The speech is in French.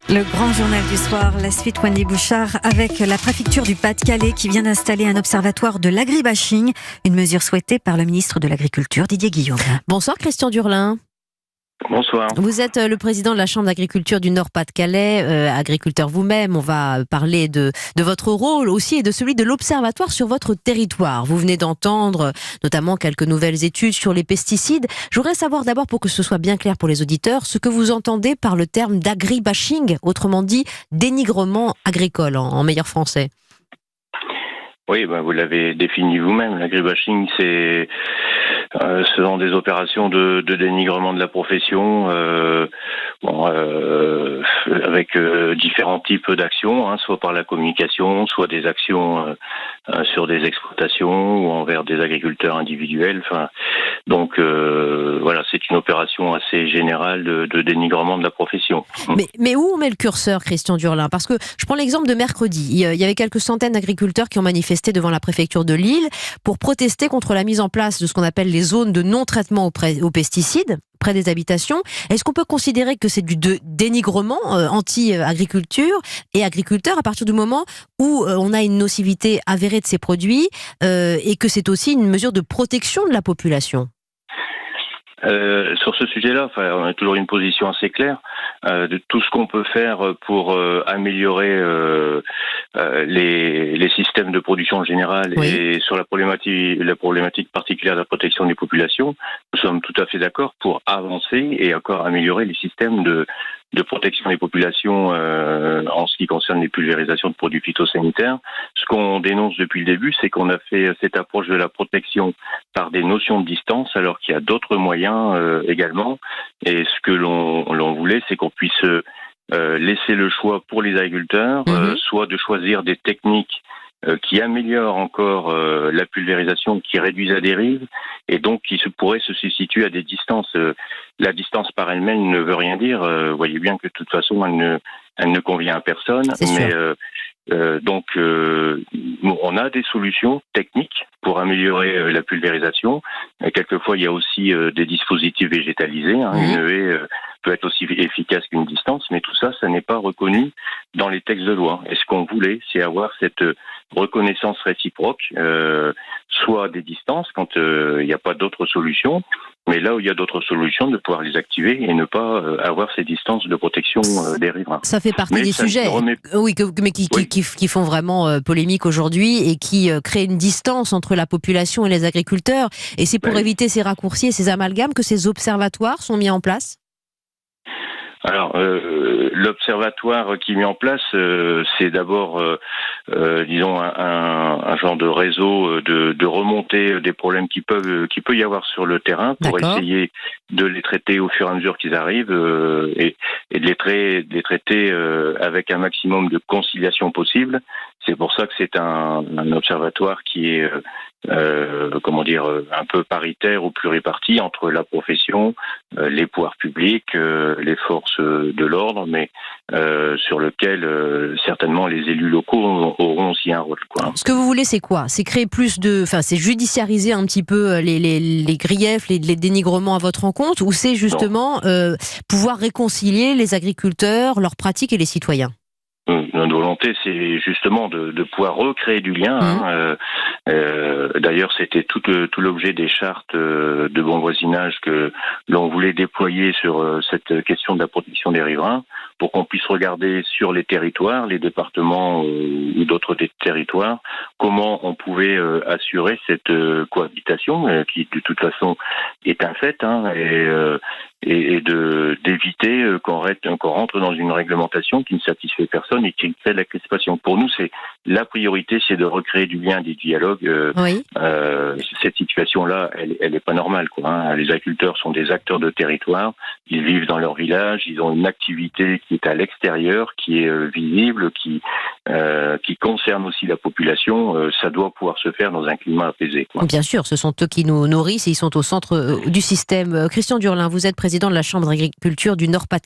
Le grand journal du soir, la suite Wendy Bouchard avec la préfecture du Pas-de-Calais qui vient d'installer un observatoire de l'agribashing, une mesure souhaitée par le ministre de l'Agriculture Didier Guillaume. Bonsoir Christian Durlin. Bonsoir. Vous êtes le président de la Chambre d'agriculture du Nord-Pas-de-Calais, agriculteur vous-même. On va parler de votre rôle aussi et de celui de l'observatoire sur votre territoire. Vous venez d'entendre notamment quelques nouvelles études sur les pesticides. Je voudrais savoir d'abord, pour que ce soit bien clair pour les auditeurs, ce que vous entendez par le terme d'agribashing, autrement dit dénigrement agricole en meilleur français. Oui, vous l'avez défini vous-même. L'agribashing, ce sont des opérations de dénigrement de la profession, avec différents types d'actions, soit par la communication, soit des actions sur des exploitations ou envers des agriculteurs individuels. Donc c'est une opération assez générale de dénigrement de la profession. Mais où on met le curseur, Christian Durlin ? Parce que je prends l'exemple de mercredi. Il y avait quelques centaines d'agriculteurs qui ont manifesté devant la préfecture de Lille pour protester contre la mise en place de ce qu'on appelle les zones de non-traitement aux pesticides près des habitations. Est-ce qu'on peut considérer que c'est du dénigrement anti-agriculture et agriculteurs à partir du moment où on a une nocivité avérée de ces produits et que c'est aussi une mesure de protection de la population ? Sur ce sujet-là, on a toujours une position assez claire de tout ce qu'on peut faire pour améliorer les systèmes de production en général. Oui. Et sur la problématique particulière de la protection des populations, nous sommes tout à fait d'accord pour avancer et encore améliorer les systèmes de protection des populations en ce qui concerne les pulvérisations de produits phytosanitaires. Ce qu'on dénonce depuis le début, c'est qu'on a fait cette approche de la protection par des notions de distance, alors qu'il y a d'autres moyens également. Et ce que l'on voulait, c'est qu'on puisse laisser le choix pour les agriculteurs, soit de choisir des techniques qui améliorent encore la pulvérisation, qui réduisent la dérive, et donc qui pourraient se situer à des distances. La distance par elle-même ne veut rien dire. Vous voyez bien que de toute façon, elle ne convient à personne. On a des solutions techniques pour améliorer la pulvérisation. Quelquefois, il y a aussi des dispositifs végétalisés. Une haie peut être aussi efficace qu'une distance, mais tout ça, ça n'est pas reconnu dans les textes de loi. Et ce qu'on voulait, c'est avoir cette reconnaissance réciproque, soit des distances quand il n'y a pas d'autres solutions, mais là où il y a d'autres solutions, de pouvoir les activer et ne pas avoir ces distances de protection des riverains. Ça fait partie des sujets qui font vraiment polémique aujourd'hui et qui créent une distance entre la population et les agriculteurs. Et c'est pour éviter ces raccourcis et ces amalgames que ces observatoires sont mis en place ? Alors, l'observatoire qui est mis en place, c'est d'abord, disons, un genre de réseau de remontée des problèmes qui peut y avoir sur le terrain pour essayer de les traiter au fur et à mesure qu'ils arrivent et de les traiter avec un maximum de conciliation possible. C'est pour ça que c'est un observatoire qui est un peu paritaire ou pluriparti entre la profession, les pouvoirs publics, les forces de l'ordre, mais sur lequel certainement les élus locaux auront aussi un rôle. Ce que vous voulez, c'est quoi ? C'est créer c'est judiciariser un petit peu les griefs, les dénigrements à votre encontre, ou c'est justement pouvoir réconcilier les agriculteurs, leurs pratiques et les citoyens ? Notre volonté, c'est justement de pouvoir recréer du lien. D'ailleurs, c'était tout l'objet des chartes de bon voisinage que l'on voulait déployer sur cette question de la protection des riverains, pour qu'on puisse regarder sur les territoires, les départements ou d'autres territoires, comment on pouvait assurer cette cohabitation qui, de toute façon, est un fait, et d'éviter qu'on rentre dans une réglementation qui ne satisfait personne et qui crée de la crispation. Pour nous, la priorité, c'est de recréer du lien, des dialogues. Cette situation-là, elle est pas normale, Les agriculteurs sont des acteurs de territoire. Ils vivent dans leur village. Ils ont une activité qui est à l'extérieur, qui est visible, qui concerne aussi la population. Ça doit pouvoir se faire dans un climat apaisé. Bien sûr, ce sont eux qui nous nourrissent et ils sont au centre du système. Christian Durlin, vous êtes président de la Chambre d'agriculture du Nord-Pas-de-Calais.